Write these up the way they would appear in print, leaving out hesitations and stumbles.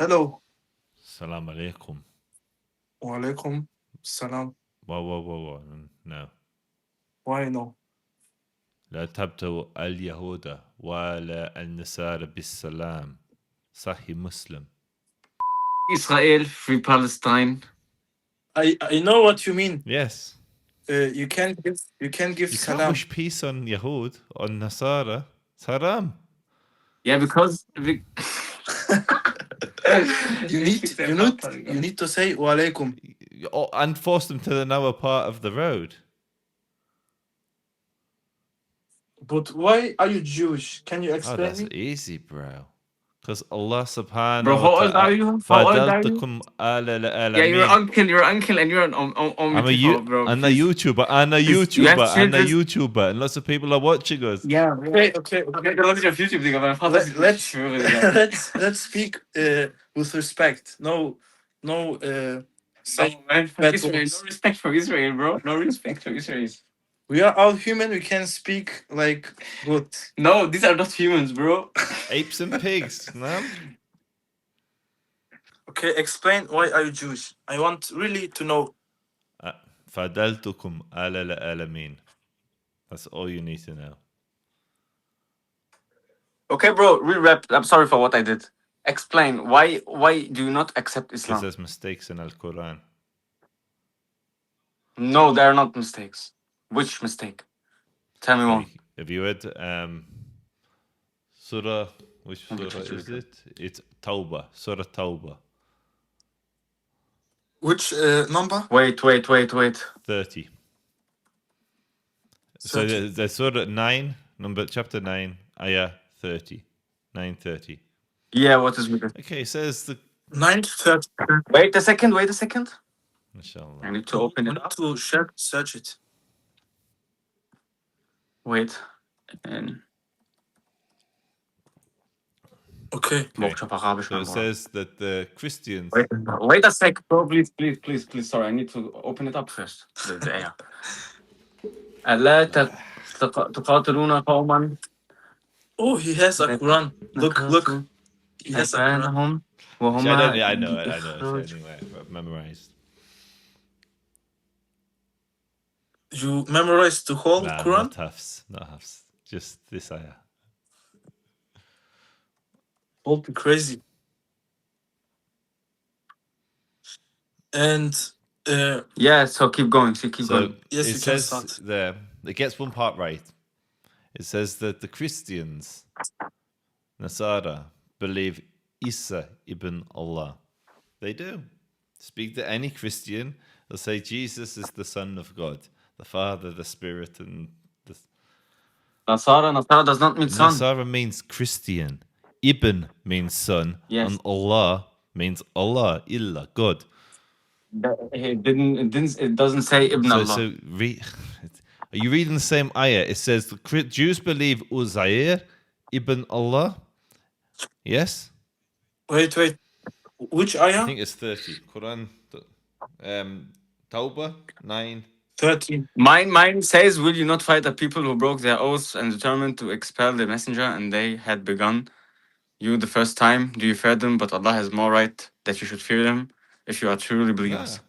Hello. Salam alaikum. Wa alaikum salam. Whoa. No. Why no? لا تبتغوا اليهود ولا النصارى بالسلام. صحيح مسلم. Israel, free Palestine. I know what you mean. Yes. You can give You can't salam. wish peace on Yahud, on Nasara. It's haram. Yeah, because You need to say wa alaikum. And force them to the lower part of the road. But why are you Jewish? Can you Oh, explain that's me? easy, bro. Because Allah subhanahu bro, wa how old are you? How old are you? فَضَلْتُكُمْ عَلَى Yeah, you're الْعَالَمِينَ. uncle, and you're an I'm bro. a Please. YouTuber. I'm a Please, you have children. YouTuber. And lots of people are watching us. Yeah. Okay. Das ist auf YouTube, Digga. Mein Vater ist Let's schwöre, Digga. let's speak with respect. No say Man, bad Israel. words. No respect for Israel, bro. No respect for Israel. We are all human. We can speak like good. No, these are not humans, bro. Apes and pigs, no? Okay, explain why are you Jewish? I want really to know. فَضَلْتُكُمْ عَلَى الْعَالَمِينَ. That's all you need to know. Okay, bro. Re-rap. I'm sorry for what I did. Explain why do you not accept Because Islam? there's mistakes in Al-Quran. No, they are not mistakes. Which mistake? Tell me one. Have you read Surah? Which surah is it? It's Tawbah. Surah Tawbah. Which number? Wait. 30. So the Surah 9, chapter 9, ayah 30. 9:30. Yeah, what is with it? Okay, it says the 9:30. Wait a second. Inshallah. I need to open We it need up. to search it. Wait. And Okay. So it says that the Christians. Wait a sec, bro. Please. Sorry, I need to open it up first. The ayah. ألا تقاتلون قوما. Oh, he has a Quran. Look. He has a Quran. I know it anyway. I've memorized. You memorized the whole Quran? Not Hafs. Just this ayah. Will be crazy. And yeah, so keep going. Going. Yes, it you says can start. there. It gets one part right. It says that the Christians, Nasara, believe Isa ibn Allah. They do. Speak to any Christian, they'll say Jesus is the Son of God, the Father, the Spirit, and the... Nasara does not mean son. Nasara means Christian. Ibn means son. Yes. And Allah means Allah, Illah, God. It doesn't say Ibn Allah. Are you reading the same ayah? It says the Jews believe Uzair ibn Allah. Yes? Wait. Which ayah? I think it's 30. Quran, Tawbah 9. 13. Mine says, will you not fight the people who broke their oaths and determined to expel the messenger, and they had begun you the first time? Do you fear them? But Allah has more right that you should fear them if you are truly believers.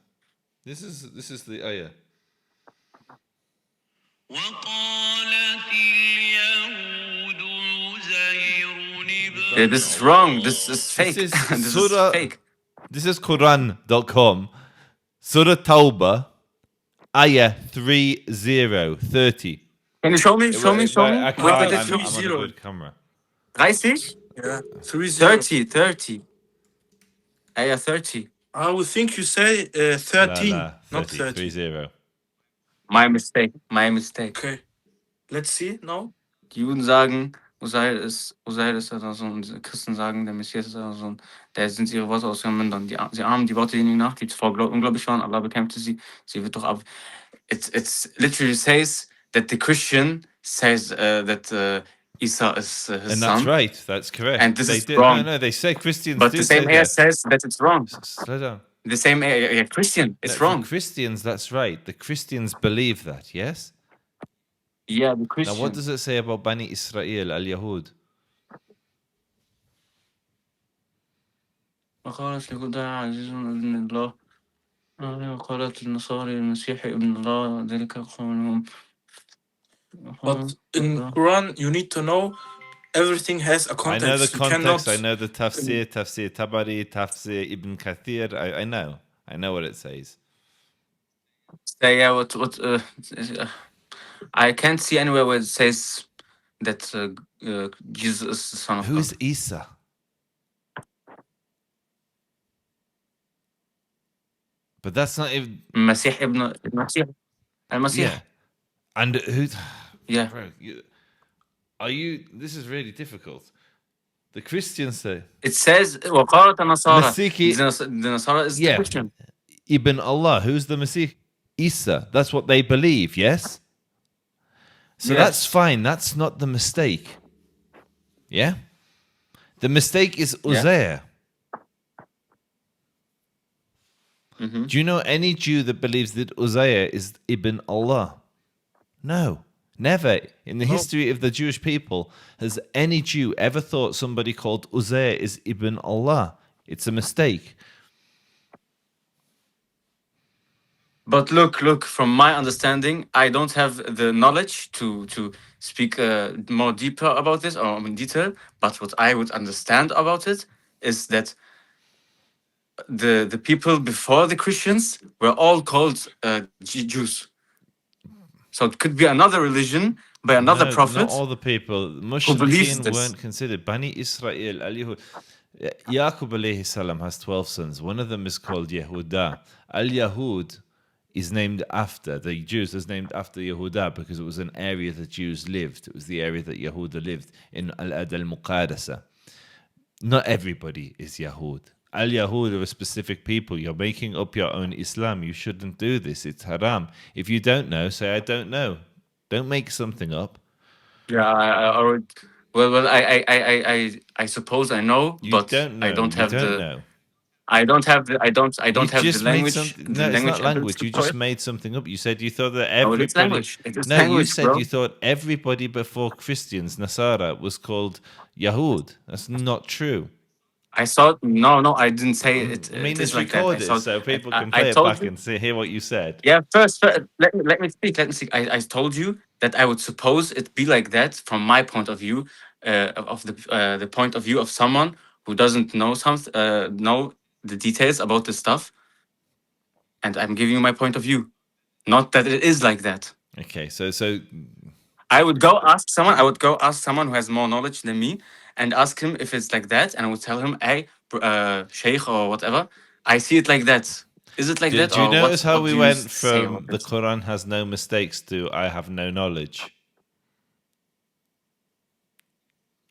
This is the ayah. Yeah, this is wrong. This is fake. This is this Surah, is fake. This is Quran.com. Surah Tawbah, ayah 30. Can you show me? I can't. I'm on a good camera. 30? Yeah. 30. Ayah 30. I would think you say 13, not 30. 30. My mistake. Okay. Let's see now. Die Juden sagen, Usair ist der Sohn, und die Christen sagen, der Messias ist der Sohn. Da sind ihre Worte aus ihren Mündern. Sie ahmen die Worte derjenigen nach, die zuvor unglaublich waren. Allah bekämpfte sie. Sie wird doch ab. It's literally says that the Christian says that Isa is his And son. that's right. That's correct. And this is wrong. No, they say Christians But do the same say ayah that. says that it's wrong. Slow down. The same ayah, Christian, it's wrong. For Christians, that's right. The Christians believe that, yes? Yeah, the Christian. Now, what does it say about Bani Israel, al-Yahud? وقالت اليهود عزيز ابن الله وقالت النصارى المسيح ابن الله ذلك قولهم. But in Quran, you need to know everything has a I know the context. You context. cannot. I know the tafsir, tafsir Tabari, tafsir Ibn Kathir. I know. I know what it says. Yeah, what I can't see anywhere where it says that Jesus is the son of Who God. is Isa? But that's not even. Masih ibn Masih al-Masih. Yeah. And who? Yeah. Bro, are you? This is really difficult. The Christians say It says وقالت النصارى. Masiki. The Nasara is the Yeah. Christian. Ibn Allah. Who's the Messiah? Isa. That's what they believe. Yes. So that's Yes. fine. That's not the mistake. Yeah. The mistake is Yeah. Uzair. Mhm. Do you know any Jew that believes that Uzair is Ibn Allah? No, never. In the history of the Jewish people, has any Jew ever thought somebody called Uzair is Ibn Allah? It's a mistake. But look, from my understanding, I don't have the knowledge to speak more deeper about this or in detail. But what I would understand about it is that the people before the Christians were all called Jews. So it could be another religion by another No, prophet. not all the people. believes Mushrikin this. weren't considered. Bani Israel, Al-Yahud. Yaqub alayhi salam has 12 sons. One of them is called Yehuda. Al-Yahud is named after, the Jews is named after Yehuda because it was an area that Jews lived. It was the area that Yehuda lived in Al-Ad al-Muqadasa. Not everybody is Yahud. Al-Yahud are a specific people. You're making up your own Islam. You shouldn't do this. It's haram. If you don't know, say, I don't know. Don't make something up. Yeah, I already. Well, I suppose I know, You but don't know. I don't You have don't the. know. I don't have the. I don't You have the just made language. something. The No, it's not ability language. to You know just it. made something up. You said you thought that No, it's everybody. language. It is No, you language, said bro. you thought everybody before Christians, Nasara, was called Yahud. That's not true. I saw. No, I didn't say it. I mean, It is it's like that. I recorded, saw. so people can I play it told back you. and hear what you said. Yeah, first let me speak. Let me speak. I told you that I would suppose it be like that from my point of view, of the point of view of someone who doesn't know know the details about this stuff, and I'm giving you my point of view, not that it is like that. Okay, so I would go ask someone. I would go ask someone who has more knowledge than me, and ask him if it's like that, and I would tell him, "Hey, sheikh or whatever, I see it like that. Is it like do that, you or notice how what we do you went say about from the it?" Quran has no mistakes to I have no knowledge?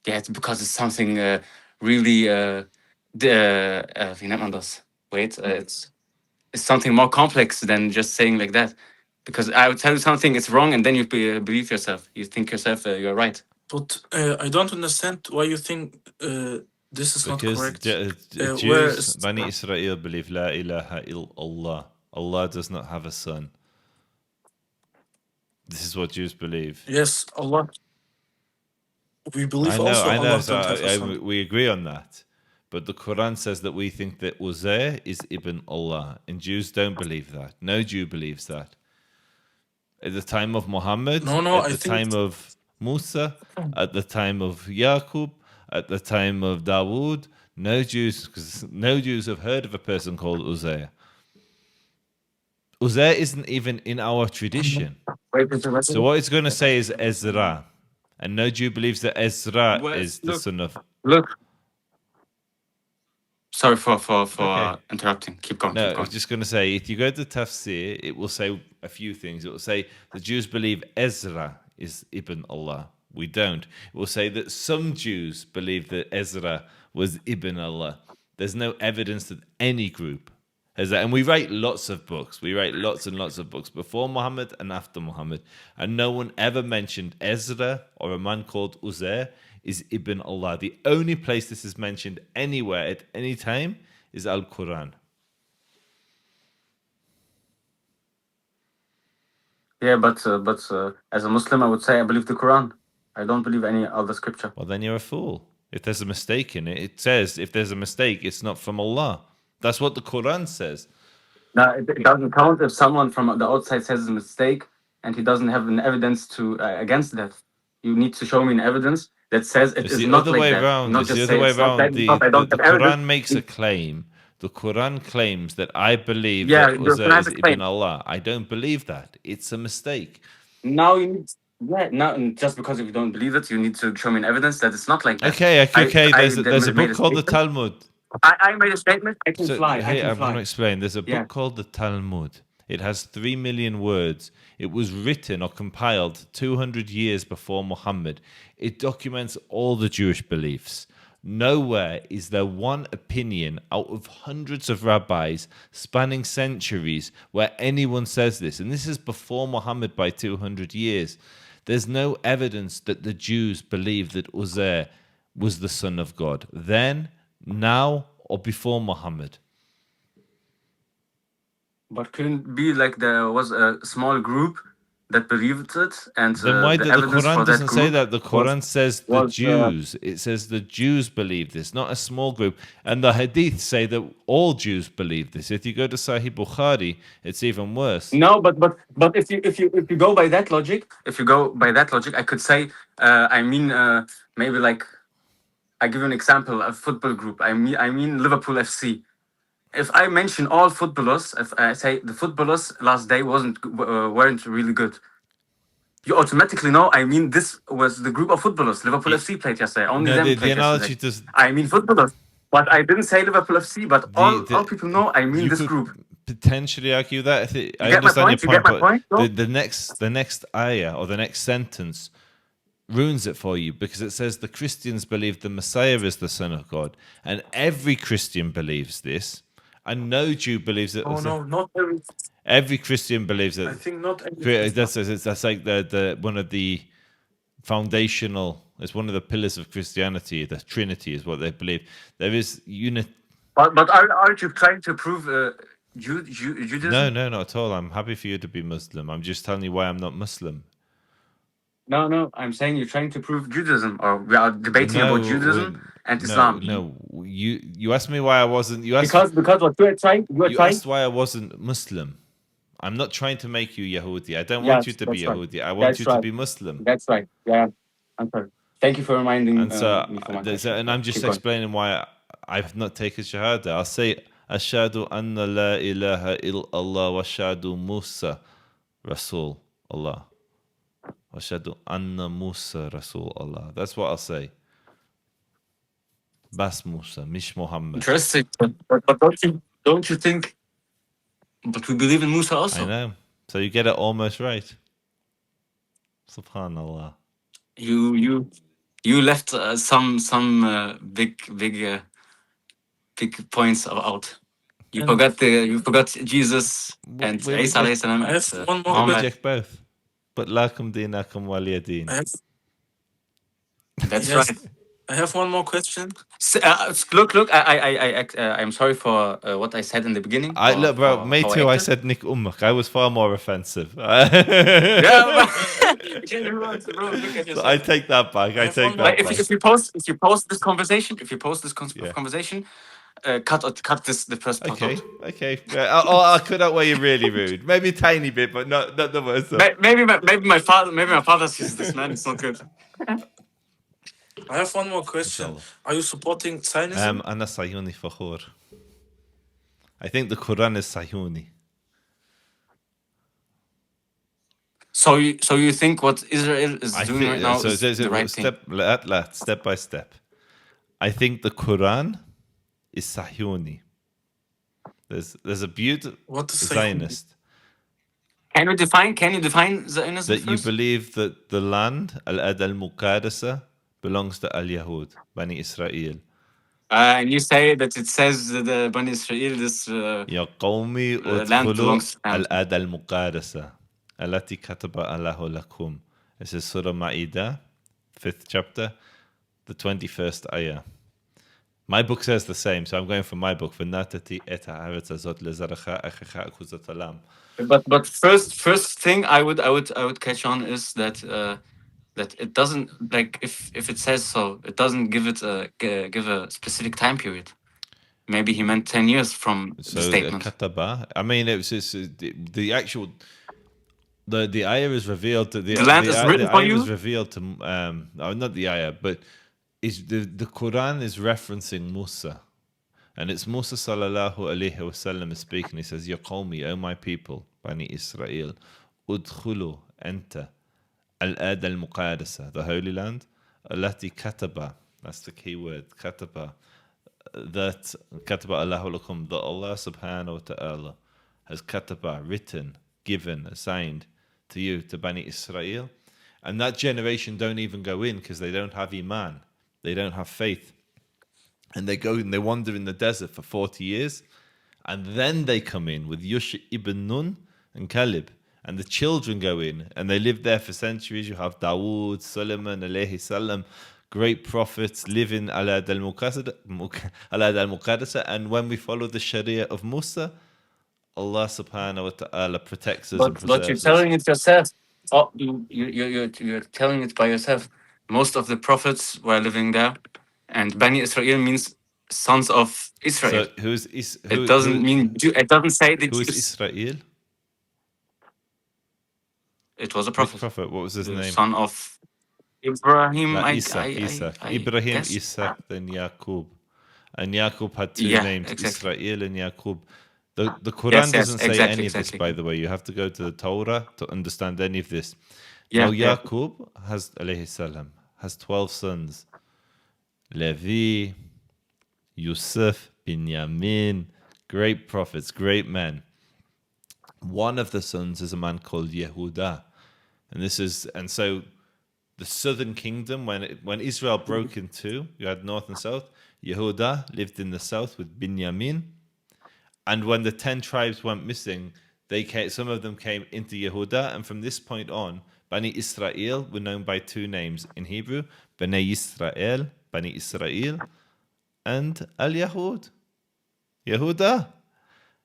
Yeah, it's because it's something really. Wie nennt man das? Wait, it's something more complex than just saying like that. Because I would tell you something, it's wrong, and then you believe yourself. You think yourself you're right. But I don't understand why you think this is not Because correct. Jews, Whereas Bani Israel believe La ilaha illallah. Allah does not have a son. This is what Jews believe. yes, Allah. We believe I know. Allah So don't have a son. we agree on that. But the Quran says that we think that Uzair is Ibn Allah, and Jews don't believe that. No Jew believes that. At the time of Muhammad, No, at I the think time of Musa, at the time of Yaqub, at the time of Dawood, no Jews have heard of a person called Uzair. Uzair isn't even in our tradition. So what it's going to say is Ezra. And no Jew believes that Ezra Well, is the son of... Look. Sorry for Okay. interrupting. Keep going. No, Keep I going. was just going to say, if you go to Tafsir, it will say a few things. It will say the Jews believe Ezra is Ibn Allah. We don't. It will say that some Jews believe that Ezra was Ibn Allah. There's no evidence that any group has that. And we write lots of books. We write lots and lots of books before Muhammad and after Muhammad. And no one ever mentioned Ezra or a man called Uzair is Ibn Allah. The only place this is mentioned anywhere at any time is Al-Quran. Yeah, but as a Muslim, I would say I believe the Quran. I don't believe any other scripture. Well, then you're a fool. If there's a mistake in it, it says if there's a mistake, it's not from Allah. That's what the Quran says. Now, it doesn't count if someone from the outside says it's a mistake and he doesn't have an evidence to against that. You need to show me an evidence that says it It's is the not other like way that. around. Not It's the just other say way it's not around. that because I The don't have Quran evidence. makes a claim. The Quran claims that I believe Yeah, that the Uzair Quran is has a Ibn claim. Allah. I don't believe that. It's a mistake. Now you need, yeah, now just because if you don't believe it, you need to show me an evidence that it's not like that. Okay. There's a made book called the statement. Talmud. I made a statement. I can So fly. I here can I'm going to fly. explain. There's a Yeah. book called the Talmud. It has 3 million words. It was written or compiled 200 years before Muhammad. It documents all the Jewish beliefs. Nowhere is there one opinion out of hundreds of rabbis spanning centuries where anyone says this. And this is before Muhammad by 200 years. There's no evidence that the Jews believe that Uzair was the son of God. Then, now, or before Muhammad. But couldn't it be like there was a small group that believed it, and Then why the the evidence for Quran that doesn't say group that? The Quran says the was, Jews. It says the Jews believe this, not a small group. And the Hadith say that all Jews believe this. If you go to Sahih Bukhari, it's even worse. No, but if you go by that logic, I could say, maybe like, I give you an example, a football group. I mean Liverpool FC. If I mention all footballers, if I say the footballers last day weren't really good, you automatically know. I mean, this was the group of footballers Liverpool FC played yesterday. Only No, them the played analogy yesterday. does. I mean footballers, but I didn't say Liverpool FC. But all people know. I mean you this could group. Potentially argue that. I get my understand point? your You get point, my point, but though? the next ayah or the next sentence ruins it for you because it says the Christians believe the Messiah is the Son of God, and every Christian believes this, and no Jew believes it. Oh no, not every. Every Christian believes it. I think not every. That's like the one of the foundational. It's one of the pillars of Christianity. The Trinity is what they believe. There is unity. But aren't you trying to prove Judaism? No, not at all. I'm happy for you to be Muslim. I'm just telling you why I'm not Muslim. No. I'm saying you're trying to prove Judaism, or we are debating about Judaism and Islam. No. You asked me why I wasn't. You asked because what you asked why I wasn't Muslim. I'm not trying to make you Yahudi. I don't want you to be Yahudi. I want you to be Muslim. That's right. Yeah, I'm sorry. Thank you for reminding And so, me for my question. and I'm just Keep going. explaining why I've not taken Shahada. I'll say, Ashadu anna la ilaha illallah wa ashadu Musa Rasul Allah. Ashadu anna Musa Rasul Allah. That's what I'll say. Bas Musa, Mish Muhammad. Interesting. But don't you think? But we believe in Musa also. I know. So you get it almost right. Subhanallah. You left some big points out. You forgot Jesus and Isa alayhi salam. I have one more Muhammad. Reject both. But lakum dinakum waliyadin. That's Yes. right. I have one more question. Look. I'm sorry for what I said in the beginning. Look, bro, me too. I acted. said Nick Ummak. I was far more offensive. Yeah, So I take that back. I take that back. if you post this conversation, conversation, cut the first part out. Okay. Yeah, I'll cut out where you're really rude. Maybe a tiny bit, but not the worst. Maybe my father sees this, man. It's not good. I have one more question. Inshallah. Are you supporting Zionism? أنا صهيوني فخور. I think the Quran is Sayuni. So you think what Israel is doing right now is the right thing? Step by step. I think the Quran is Sayuni. There's a beautiful What is Zionist. Can you define Zionism That you believe that the land, Al-Ad al-Muqaddasa, belongs to Al-Yahud, Bani Israel. And you say that it says that the Bani Israel, this يا قومي land ادخلوا belongs to them. الأرض المقدسة التي كتب الله لكم. This is Surah Ma'idah, 5th chapter, the 21st ayah. My book says the same, so I'm going for my book. But first thing I would catch on is that that it doesn't, like, if it says so, it doesn't give it give a specific time period. Maybe he meant 10 years from the So statement. kataba. I mean, it was just, the actual. The ayah is revealed to The land is written for ayah you. is revealed to not the ayah, but is the Quran is referencing Musa, and it's Musa sallallahu alaihi wasallam is speaking. He says, "Ya qawmi, O my people, Bani Israel, udkhulu enta al-ad al-muqaddasa, the Holy Land, allati kataba." That's the key word, kataba. That kataba Allahu lakum, that Allah subhanahu wa ta'ala has kataba, written, given, assigned to you, to Bani Israel. And that generation don't even go in because they don't have iman, they don't have faith. And they go and they wander in the desert for 40 years. And then they come in with Yush ibn Nun and Caleb. And the children go in and they live there for centuries. You have Dawood, Solomon, alayhi salam, great prophets living ala al-Muqaddasa. And when we follow the Sharia of Musa, Allah subhanahu wa ta'ala protects us and preserves But you're telling it yourself. Oh, you're telling it by yourself. Most of the prophets were living there, and Bani Israel means sons of Israel. So It doesn't mean it doesn't say the who is Jews. Israel? It was a Which prophet. prophet? What was his name? Son of Ibrahim. Isaac. Ibrahim, guess. Isaac, then Yaqub. And Yaqub had two Yeah, names, exactly. Israel and Yaqub. The Quran doesn't say exactly, any of this, exactly. by the way. You have to go to the Torah to understand any of this. Yeah, Now, yeah. Yaqub has, alayhi salam, has 12 sons. Levi, Yusuf, Binyamin, great prophets, great men. One of the sons is a man called Yehuda. And so the southern kingdom, when Israel broke in two, you had north and south. Yehuda lived in the south with Binyamin. And when the 10 tribes went missing, some of them came into Yehuda. And from this point on, Bani Israel were known by two names in Hebrew, Bani Israel, and Al-Yahud, Yehuda,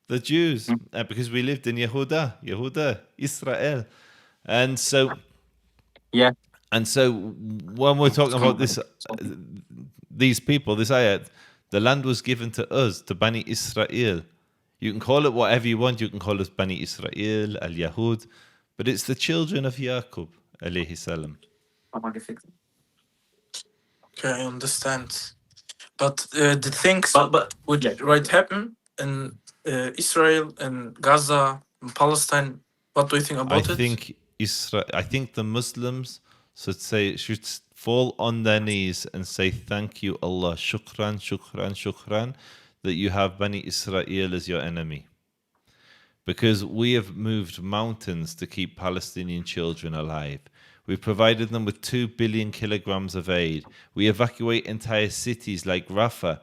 the Jews, because we lived in Yehuda, Israel. And so, Yeah. And so when we're talking about these people, this ayat, the land was given to us, to Bani Israel. You can call it whatever you want. You can call it Bani Israel, Al-Yahud, but it's the children of Yaqub, alayhi salam. Okay, I understand. But the things which right happen in Israel and Gaza and Palestine, what do you think about it? I think the Muslims should fall on their knees and say, thank you, Allah, shukran, shukran, shukran, that you have Bani Israel as your enemy. Because we have moved mountains to keep Palestinian children alive. We've provided them with 2 billion kilograms of aid. We evacuate entire cities like Rafah.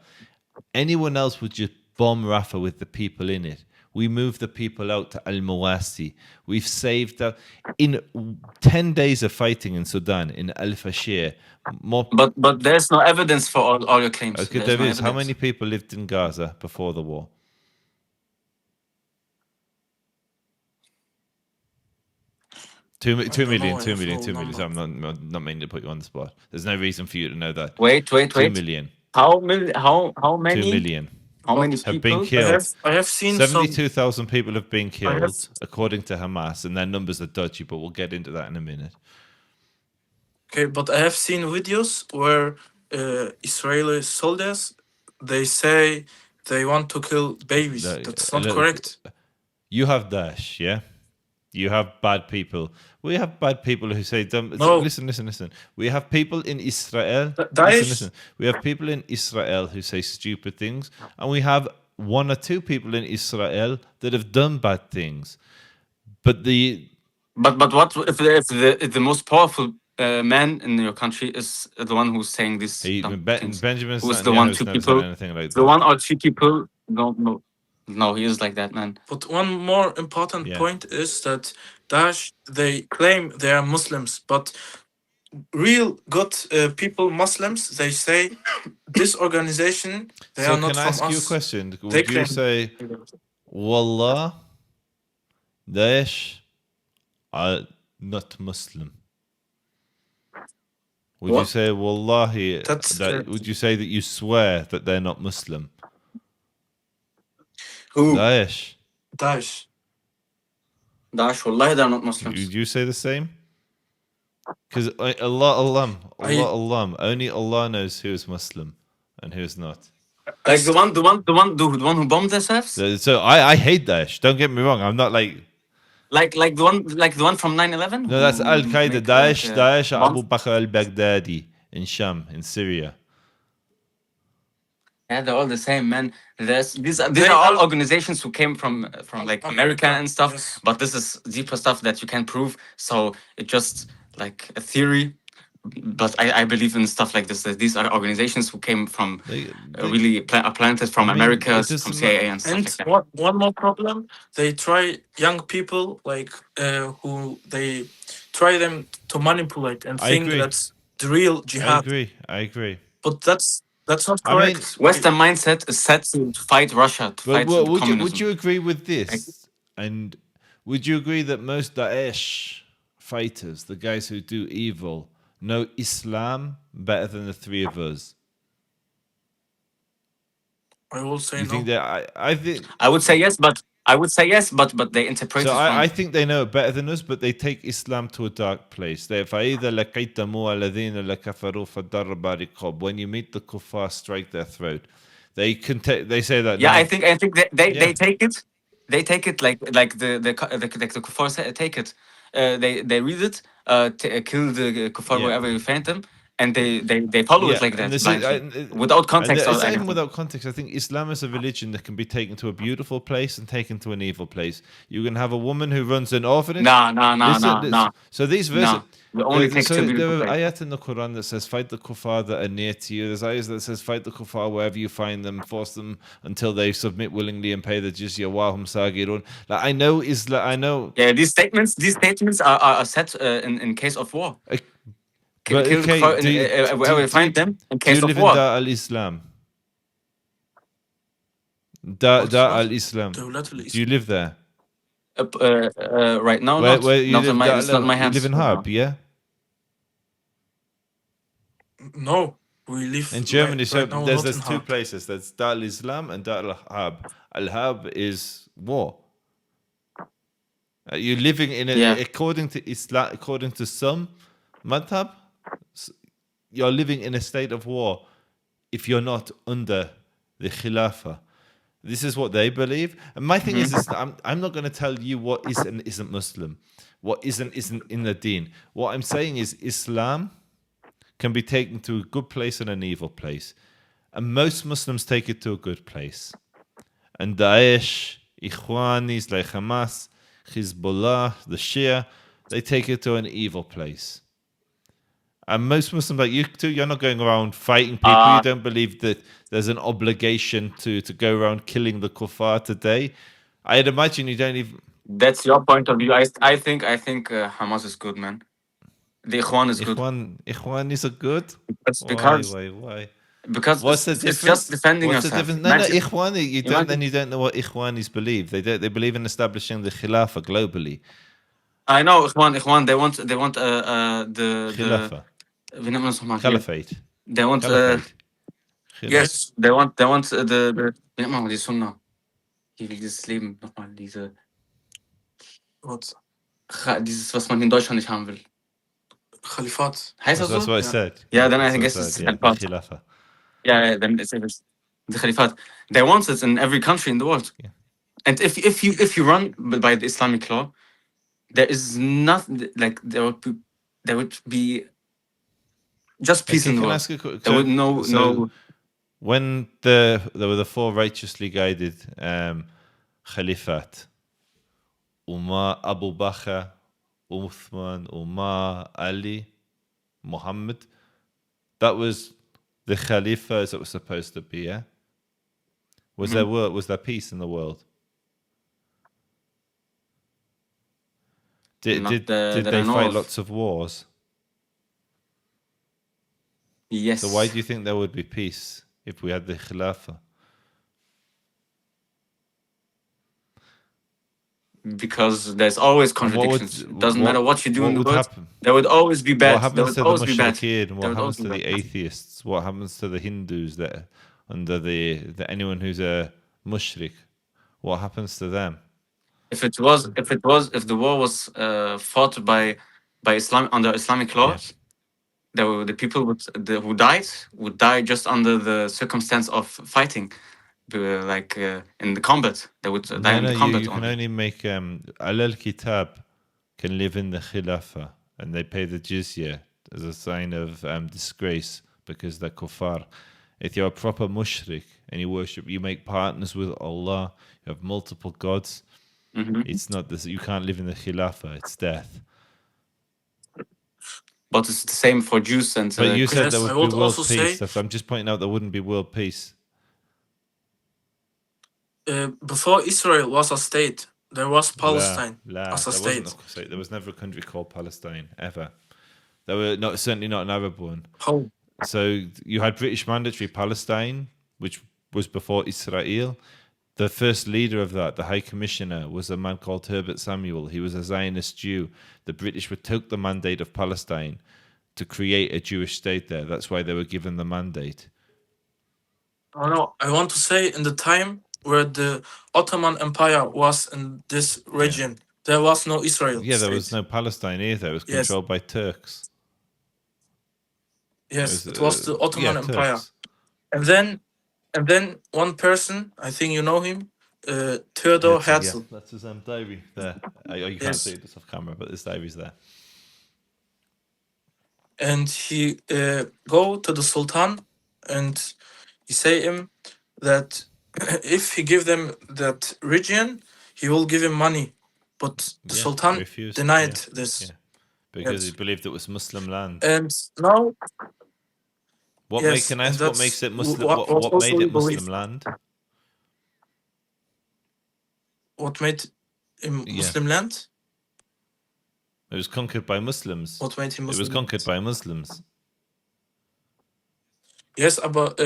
Anyone else would just bomb Rafah with the people in it. We moved the people out to Al-Mawasi. We've saved in 10 days of fighting in Sudan, in Al-Fashir. But there's no evidence for all your claims. Okay, there is. How many people lived in Gaza before the war? Two million. So I'm not meaning to put you on the spot. There's no reason for you to know that. Wait. 2 million. How many? How many? 2 million. How many have been people? killed? I have seen 72,000 people have been killed, according to Hamas, and their numbers are dodgy, but we'll get into that in a minute. Okay, but I have seen videos where Israeli soldiers, they say they want to kill babies. That's not correct. You have Daesh, yeah? You have bad people. We have bad people who say, No. Listen. We have people in Israel. Listen. We have people in Israel who say stupid things, and we have 1 or 2 people in Israel that have done bad things. But what if the most powerful man in your country is the one who's saying this? Benjamin who's the 1 2 people? Anything like the that. 1 or 2 people don't know. No, he is like that, man. But one more important point is that Daesh, they claim they are Muslims, but real good people, Muslims, they say this organization, they are not from us. So can I ask you a question? Would you say, Wallah, Daesh are not Muslim? Would you What? say, Wallahi, That's would you say that you swear that they're not Muslim? Who? Daesh. Daesh. Daesh, wallahi, they're not Muslims. Would you say the same? Because Allah, only Allah knows who is Muslim and who is not. Like the one who bombed themselves? So I hate Daesh. Don't get me wrong. I'm not like Like the one from 9/11? no. That's Al Qaeda. Daesh. Bombs? Abu Bakr al-Baghdadi in Sham in Syria. Yeah, they're all the same, man. These are all organizations who came from like America and stuff. Yes. But this is deeper stuff that you can't prove. So it's just like a theory. But I believe in stuff like this. That these are organizations who came from really planted from America, from CIA and stuff And like that. one more problem, they try young people like who they try them to manipulate and I think agree. that's the real jihad. I agree. But that's not I mean, correct. Western mindset is set to fight Russia, to fight communism. Would you agree with this? And would you agree that most Daesh fighters, the guys who do evil, know Islam better than the three of us? I will say You no. think that I think I would say yes, but they interpret so. it I from. think they know it better than us, but they take Islam to a dark place. فَإِذَا لَقَيْتَمُوا الَّذِينَ لَكَفَرُوا فَالضَّرْبَ رِقَابٍ. When you meet the kuffar, strike their throat. They say that. Yeah, now, I think they Yeah. take it. They take it like the kuffar take it. They read it. Kill the kuffar Yeah. wherever you find them, and they follow it like and that this blindly, without context or it's not even anything. without context. I think Islam is a religion that can be taken to a beautiful place and taken to an evil place. You can have a woman who runs an orphanage. Nah. So these verses, We only take so to there beautiful are place. ayat in the Quran that says fight the kuffar that are near to you. There's ayat that says fight the kuffar wherever you find them, force them until they submit willingly and pay the jizya. Wahum sagirun. Like I know Yeah, these statements are set in case of war. But Kill the okay, kuffar wherever you find them in do you case of live in war. Dar al-Islam? Dar What's that? al-Islam. Dawlat Do you al-Islam. live there? Right now, Where you live? it's not in my You hands. live in Harb, yeah? No, we live In Germany, so right now there's not in two Harb. places. There's Dar al-Islam and Dar al-Harb. Al-Harb is war. You're living in a, Yeah. according to Islam, according to some madhab, you're living in a state of war if you're not under the Khilafah. This is what they believe. And my thing is this, I'm not going to tell you what is and isn't Muslim, what isn't in the deen. What I'm saying is Islam can be taken to a good place and an evil place. And most Muslims take it to a good place. And Daesh, Ikhwanis, like Hamas, Hezbollah, the Shia, they take it to an evil place. And most Muslims, like you too, you're not going around fighting people. You don't believe that there's an obligation to go around killing the kuffar today. I'd imagine you don't even... That's your point of view. I think Hamas is good, man. The Ikhwan is good. Ikhwanis are good? Why? Because What's the it's difference? just defending What's the yourself. difference? No, Ikhwani, you Imagine- don't know what Ikhwanis believe. They believe in establishing the Khilafah globally. I know Ikhwan. They want the Khilafah. wie nennt man das nochmal hier? Caliphate. They want Caliphate. yes, they want the wie nennt man die Sunna? Hier dieses Leben nochmal What? dieses, was man in Deutschland nicht haben will. Khalifat. Heißt das That's so? what I said. Yeah, then I That's guess what it's said, yeah, Khalifat. Khilafah. Yeah, then it's the Khalifat. They want it in every country in the world. Yeah. And if you run by the Islamic law, there is nothing like there would be just peace in the Can I world. ask a quick, There would no. When there were the four righteously guided Khalifat, Umar, Abu Bakr, Uthman, Umar, Ali, Muhammad, that was the Khalifa as it was supposed to be, yeah? Was there peace in the world? Did that they I know fight of. lots of wars? Yes. So why do you think there would be peace if we had the Khilafah? because there's always And contradictions. It doesn't matter what you do in the would world. happen? There would always be bad. What There happens would to the always be bad. mushrikeen? There What would happens always to be the bad. atheists? What happens to the Hindus that under the anyone who's a mushrik? What happens to them? If the war was fought by Islam under Islamic laws, the people who died would die just under the circumstance of fighting, like in the combat. They would die in the combat You can only make Al Kitab can live in the Khilafah and they pay the jizya as a sign of disgrace because they're kuffar. If you're a proper mushrik and you make partners with Allah, you have multiple gods. It's not this. You can't live in the Khilafah. It's death. But it's the same for Jews and. But you said Yes, there I would be would world also peace. say, I'm just pointing out there wouldn't be world peace. before Israel was a state, there was Palestine as a There state. wasn't a state. There was never a country called Palestine ever. There were certainly not an Arab one. How? So you had British Mandatory Palestine, which was before Israel. The first leader of that, the High Commissioner, was a man called Herbert Samuel. He was a Zionist Jew. The British took the mandate of Palestine to create a Jewish state there. That's why they were given the mandate. Oh, no, I want to say in the time where the Ottoman Empire was in this region, there was no Israel. Yeah, there state. was no Palestine either. It was controlled by Turks. Yes, it was the Ottoman Empire. Turks. And then one person, I think you know him, Theodor Herzl. Yeah, that's his diary there. You can't see this off camera, but his diary's there. And he go to the Sultan and he say him that if he give them that region, he will give him money. But the Sultan refused, denied this. Because he believed it was Muslim land. And now, what makes it Muslim? What made it Muslim land? What made him Muslim land? It was conquered by Muslims. What made him Muslim? It was conquered by Muslims. Yes, but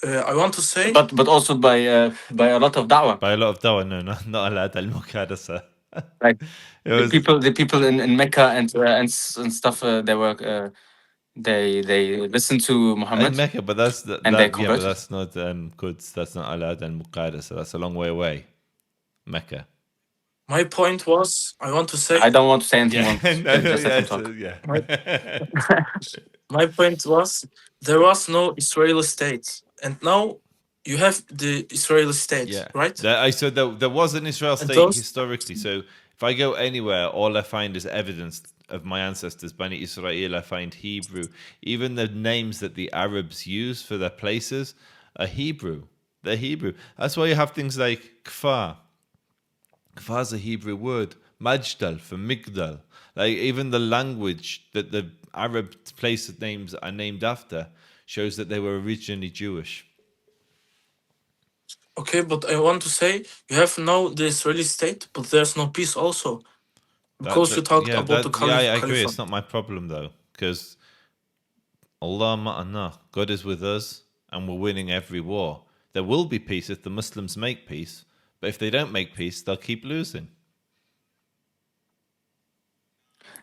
I want to say. But also by a lot of da'wah. By a lot of da'wah, no, not al al-muqadasa. Like the people in Mecca and stuff, they listened to Muhammad. In Mecca, but that's they but converted. that's not Quds. That's not al al-muqadasa. That's a long way away. Mecca. My point was, I want to say. I don't want to say anything. My point was, there was no Israeli state, and now you have the Israeli state, right? I said there was an Israel state historically. So if I go anywhere, all I find is evidence of my ancestors, Bani Israel. I find Hebrew. Even the names that the Arabs use for their places are Hebrew. They're Hebrew. That's why you have things like Kfar. Kfar is a Hebrew word. Majdal for Migdal. Like even the language that the Arab place names are named after shows that they were originally Jewish. Okay, but I want to say you have now the Israeli state, but there's no peace also. Because you talked about the Caliph. Yeah, I agree. It's not my problem though, because Allah ma'ana, God is with us, and we're winning every war. There will be peace if the Muslims make peace, but if they don't make peace, they'll keep losing.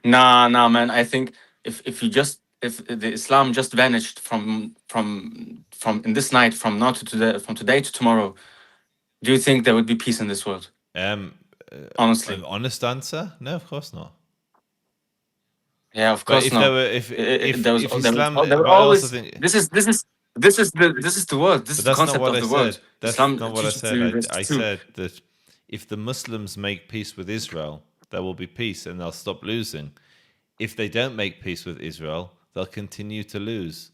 Nah, man. I think if the Islam just vanished from in this night, from today to tomorrow, do you think there would be peace in this world? Honestly, an honest answer? No, of course not. Yeah, of course not. If Islam, there were always. This is the world. This is the concept of the world. That's not what I said. I said that if the Muslims make peace with Israel, there will be peace and they'll stop losing. If they don't make peace with Israel, they'll continue to lose.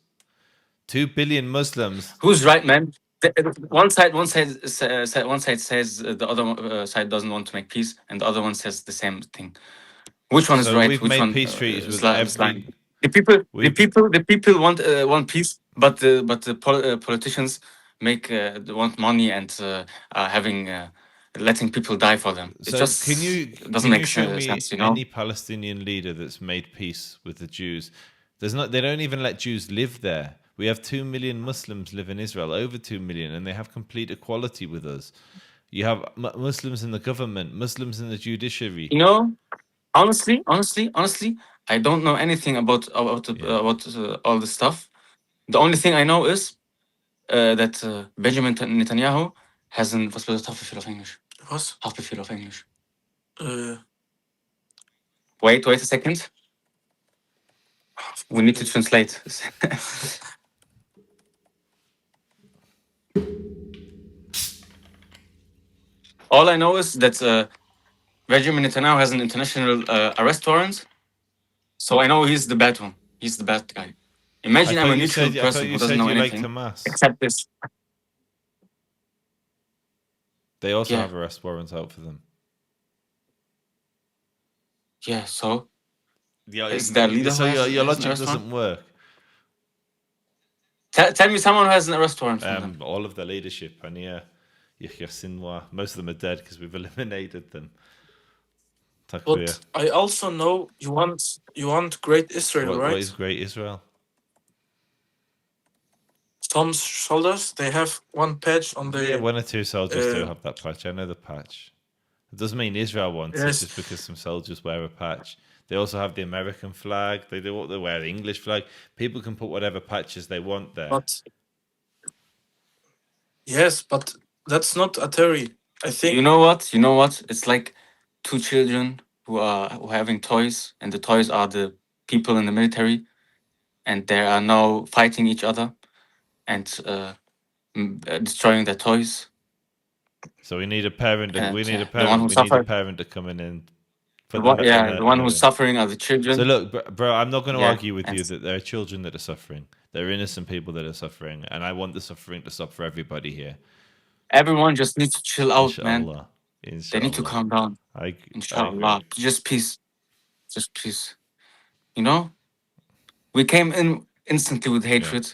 2 billion Muslims. Who's right, man? One side says the other side doesn't want to make peace, and the other one says the same thing. Which one is right? We've Which made one peace treaties with every. The people want peace, but the politicians want money and letting people die for them. It just doesn't make sense. You know? Any Palestinian leader that's made peace with the Jews? They don't even let Jews live there. We have 2 million Muslims live in Israel, over 2 million, and they have complete equality with us. You have Muslims in the government, Muslims in the judiciary. You know, honestly, I don't know anything about all this stuff. The only thing I know is that Benjamin Netanyahu has an was bedeutet Haftbefehl auf Englisch? Was? Haftbefehl auf Englisch. Uh, Wait a second. We need to translate. All I know is that Benjamin Netanyahu has an international arrest warrant. So I know he's the bad one. He's the bad guy. Imagine I'm a neutral person who doesn't know anything Hamas. except this. They also Yeah. have arrest warrants out for them. Yeah, so Yeah, is that leader so who has your an logic arrest doesn't work. Tell me someone who has an arrest warrant from them. All of the leadership, and most of them are dead because we've eliminated them. but I also know you want Great Israel, right? What is Great Israel? Some soldiers, they have one patch on the... Yeah, one or two soldiers do have that patch. I know the patch. It doesn't mean Israel wants it just because some soldiers wear a patch. They also have the American flag. They wear the English flag. People can put whatever patches they want there. But yes, but that's not a theory. I think You know what? It's like two children who are having toys, and the toys are the people in the military, and they are now fighting each other and destroying their toys. So we need a parent. And, We need a the one parent. who We need a suffered. parent to come in and The one who's suffering are the children. So look, bro, I'm not going to Yeah, argue with and- you that there are children that are suffering. There are innocent people that are suffering, and I want the suffering to stop for everybody here. Everyone just needs to chill out, man. Inshallah. They need to calm down. I Inshallah. Just peace. Just peace. You know? We came in instantly with hatred,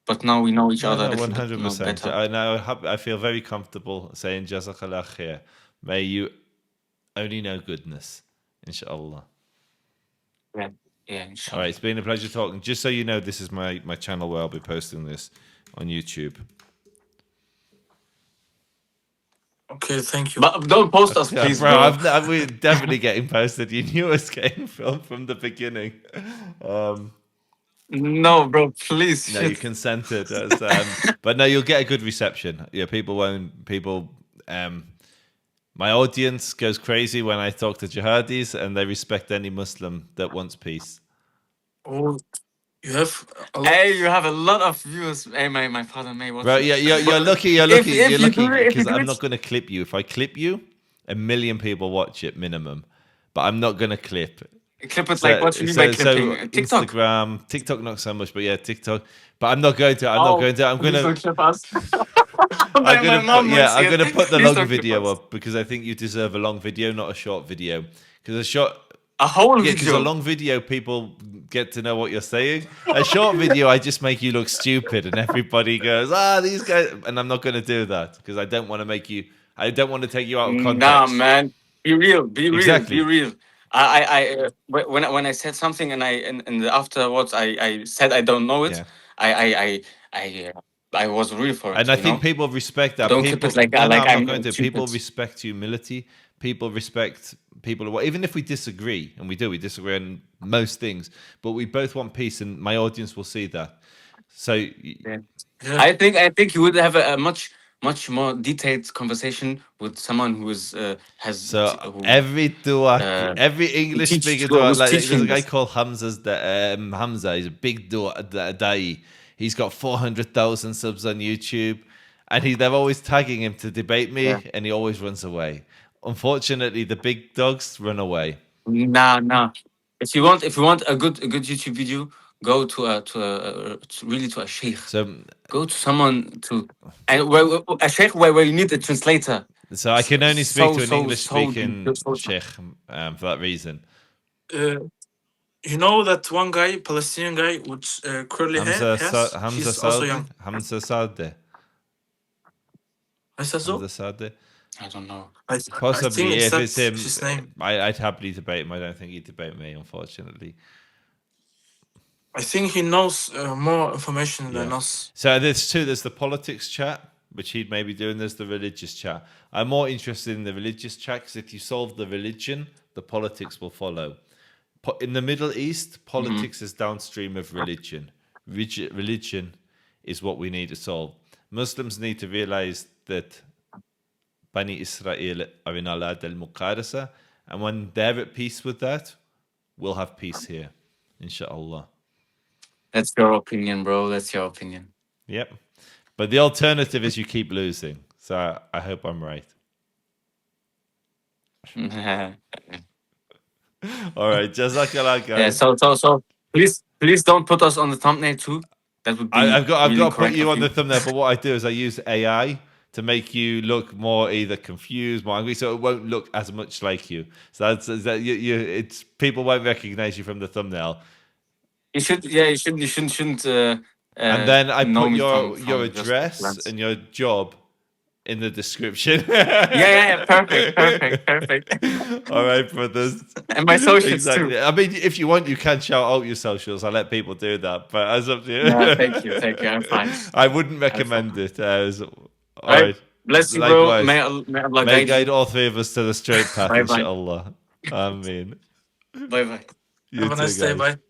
but now we know each other a little bit 100%. better. I feel very comfortable saying Jazakallah khair. May you only know goodness. Inshallah. Yeah, inshallah. All right, it's been a pleasure talking. Just so you know, this is my channel where I'll be posting this on YouTube. okay, thank you. But don't post us, please, bro. We're definitely getting posted. You knew us getting filmed from the beginning. No, bro, please. No, you consented. But no, you'll get a good reception. Yeah, people won't. My audience goes crazy when I talk to jihadis, and they respect any Muslim that wants peace. Oh, you have a lot. Hey, you have a lot of viewers. Hey, my father may watch. Bro, it. you're lucky. You're If lucky. you You're lucky do it- if you because do I'm it- not going to clip you. If I clip you, 1 million people watch it minimum. But I'm not going to clip. Clip it like what you mean by clipping? TikTok. Instagram, TikTok not so much, but yeah, TikTok. But I'm not going to. I'm going Please to. don't clip us. I'm gonna put the Please long don't clip video us. up because I think you deserve a long video, not a short video. Because A whole because video. a long video, people get to know what you're saying. A short video, I just make you look stupid, and everybody goes, these guys. And I'm not going to do that because I don't want to make you. I don't want to take you out of context. Nah, man. Be real. Exactly. Be real. When I said something and afterwards I said I don't know it. Yeah. I was real for it. And I think people respect that. Don't people, keep it like that. I'm Like not I'm going to. stupid. People respect humility. People respect people. Even if we disagree, and we do, we disagree on most things, but we both want peace, and my audience will see that. So Yeah. I think you would have a much more detailed conversation with someone who is has. who, every dua, every English teach- speaker who's dua, like there's teaching a guy this. called Hamza. He's a big dua, da'i. He's got 400,000 subs on YouTube, and they're always tagging him to debate me, and he always runs away. Unfortunately, the big dogs run away. Nah. If you want a good YouTube video, go to a sheikh. So Go to someone a sheikh where you need a translator. I can only speak to an so English-speaking sheikh for that reason. You know that one guy, Palestinian guy with curly hair? He's also young. Hamza Sadeh. I said so? Hamza Sadeh. I don't know. Possibly, I if think it's him, his name. I'd happily debate him. I don't think he'd debate me, unfortunately. I think he knows more information than us. So there's the politics chat, which he'd maybe do, and there's the religious chat. I'm more interested in the religious chat because if you solve the religion, the politics will follow. In the Middle East, politics is downstream of religion. Religion is what we need to solve. Muslims need to realize that Bani Israel are in Al-Ad al-Muqadasa, and when they're at peace with that, we'll have peace here, inshallah. That's your opinion, bro. That's your opinion. Yep. But the alternative is you keep losing. So I hope I'm right. All right, Jazakallah, guys. Yeah. So please don't put us on the thumbnail too. That would be. I've got really to put you on correct the thumbnail, but what I do is I use AI to make you look more either confused, more angry, so it won't look as much like you. So it's people won't recognize you from the thumbnail. You shouldn't. And then I know put me your from address just and your job in the description. Yeah. Perfect. All right, brothers. And my socials Exactly. too. I mean, if you want, you can shout out your socials. I let people do that, but as up to you. Yeah, thank you. I'm fine. I wouldn't recommend it. All Right. right. Bless you, bro. Likewise. May Allah May guide guide you. all three of us to the straight path, Bye-bye. inshallah. Ameen. Bye. You Have a too, nice day. guys. Bye.